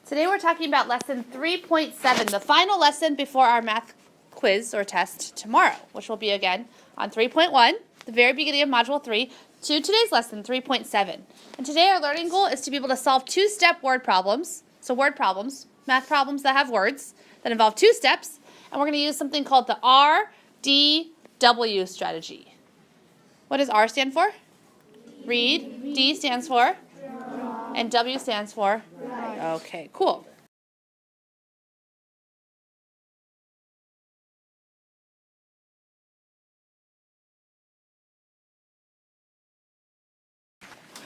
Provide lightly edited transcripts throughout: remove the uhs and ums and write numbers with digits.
Today we're talking about lesson 3.7, the final lesson before our math quiz or test tomorrow, which will be again on 3.1, the very beginning of module 3, to today's lesson 3.7. And today our learning goal is to be able to solve two-step word problems. So word problems, math problems that have words that involve two steps, and we're going to use something called the RDW strategy. What does R stand for? Read. D stands for? And W stands for? Okay, cool.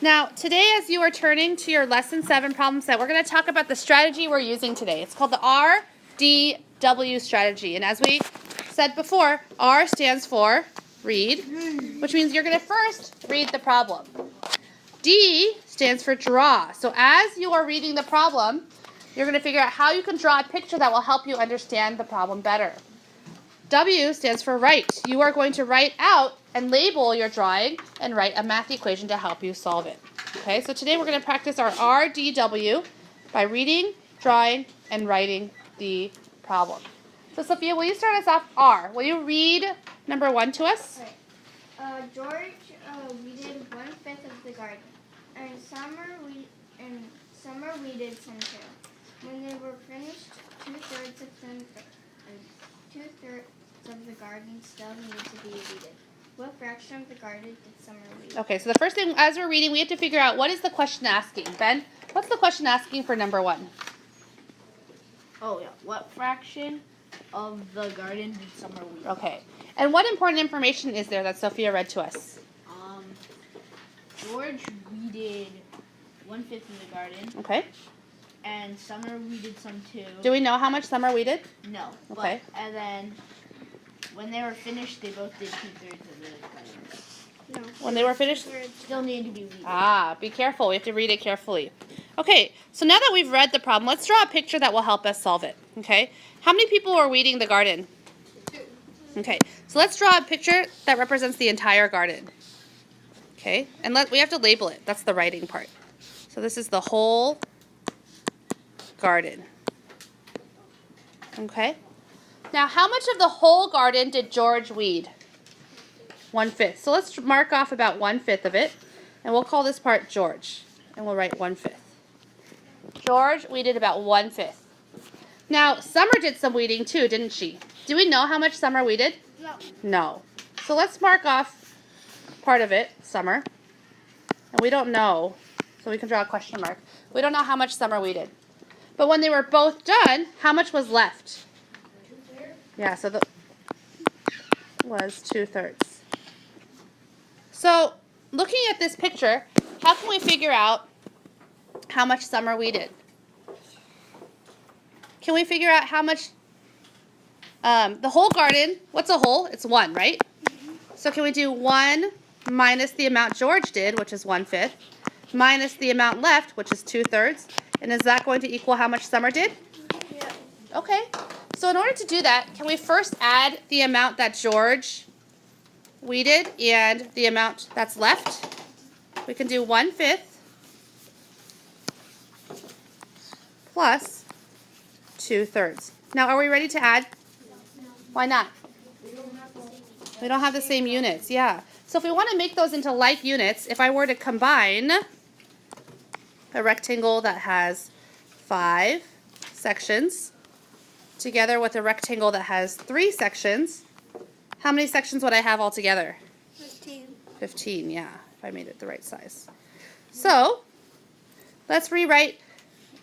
Now, today as you are turning to your lesson 7 problem set, we're going to talk about the strategy we're using today. It's called the RDW strategy. And as we said before, R stands for read, which means you're going to first read the problem. D stands for draw. So as you are reading the problem, you're going to figure out how you can draw a picture that will help you understand the problem better. W stands for write. You are going to write out and label your drawing and write a math equation to help you solve it. Okay, so today we're going to practice our RDW by reading, drawing, and writing the problem. So Sophia, will you start us off? R. Will you read number 1 to us? Okay. George weeded 1/5 of the garden, and summer weeded some too. When they were finished, two-thirds of the garden still needed to be weeded. What fraction of the garden did summer weed? Okay, so the first thing, as we're reading, we have to figure out what is the question asking. Ben, what's the question asking for number 1? Oh, yeah. What fraction of the garden did summer weed? Okay. And what important information is there that Sophia read to us? George weeded 1/5 of the garden. Okay. And summer weeded some too. Do we know how much summer weeded? No. Okay. And then when they were finished, they both did 2/3 of the garden. No. When they were finished? Still needed to be weeded. Be careful. We have to read it carefully. Okay, so now that we've read the problem, let's draw a picture that will help us solve it. Okay? How many people were weeding the garden? 2. Okay, so let's draw a picture that represents the entire garden. Okay, and we have to label it. That's the writing part. So this is the whole garden. Okay? Now, how much of the whole garden did George weed? 1/5. So let's mark off about 1/5 of it, and we'll call this part George, and we'll write 1/5. George weeded about 1/5. Now, Summer did some weeding too, didn't she? Do we know how much Summer weeded? No. No. So let's mark off part of it, Summer. And we don't know, so we can draw a question mark. We don't know how much Summer weeded. But when they were both done, how much was left? 2/3. Yeah, so was 2/3. So, looking at this picture, how can we figure out how much Summer weeded? Can we figure out how much, the whole garden, what's a whole? It's 1, right? So can we do 1 minus the amount George did, which is 1/5, minus the amount left, which is 2/3, and is that going to equal how much Summer did? Yeah. Okay, so in order to do that, can we first add the amount that George weeded and the amount that's left? We can do 1/5 plus 2/3. Now, are we ready to add? Why not? We don't have the same units, yeah. So if we want to make those into like units, if I were to combine a rectangle that has 5 sections together with a rectangle that has 3 sections, how many sections would I have altogether? 15. 15, yeah, if I made it the right size. So, let's rewrite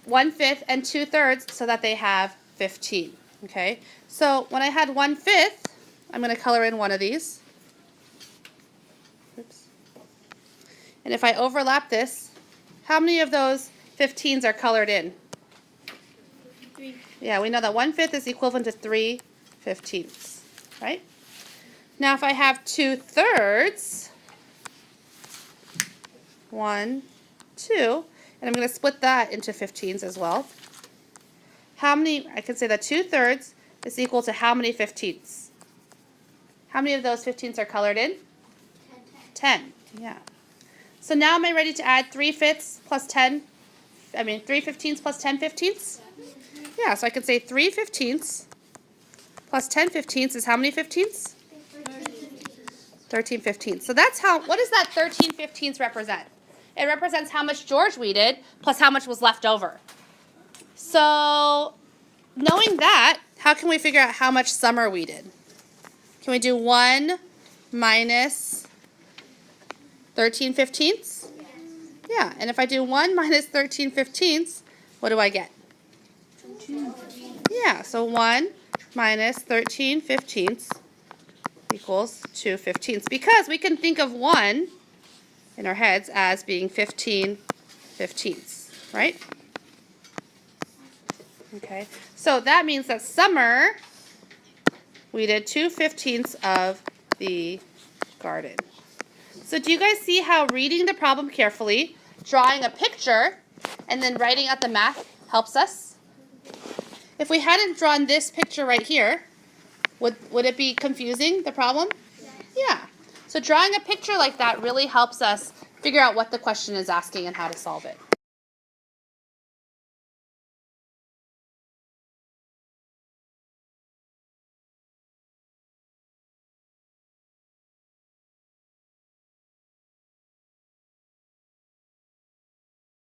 1/5 and 2/3 so that they have 15, okay? So, when I had 1/5, I'm going to color in one of these. Oops. And if I overlap this, how many of those 15s are colored in? 3. Yeah, we know that 1/5 is equivalent to 3 15ths, right? Now if I have 2/3, 1, 2, and I'm going to split that into 15s as well. How many, I can say that 2/3 is equal to how many 15ths? How many of those 15ths are colored in? 10, yeah. So now am I ready to add 3/5 plus 10? 3/15 plus 10/15? Yeah, so I can say 3/15 plus 10/15 is how many 15ths? 13/15. So that's what does that 13/15 represent? It represents how much George weeded plus how much was left over. So knowing that, how can we figure out how much Summer weeded? Can we do 1 minus 13/15? Yeah, and if I do 1 minus 13/15, what do I get? 2. Yeah, so 1 minus 13/15 equals 2/15, because we can think of 1 in our heads as being 15/15, right? Okay, so that means that Summer weeded 2/15 of the garden. So do you guys see how reading the problem carefully, drawing a picture, and then writing out the math helps us? If we hadn't drawn this picture right here, would it be confusing, the problem? Yeah. So drawing a picture like that really helps us figure out what the question is asking and how to solve it.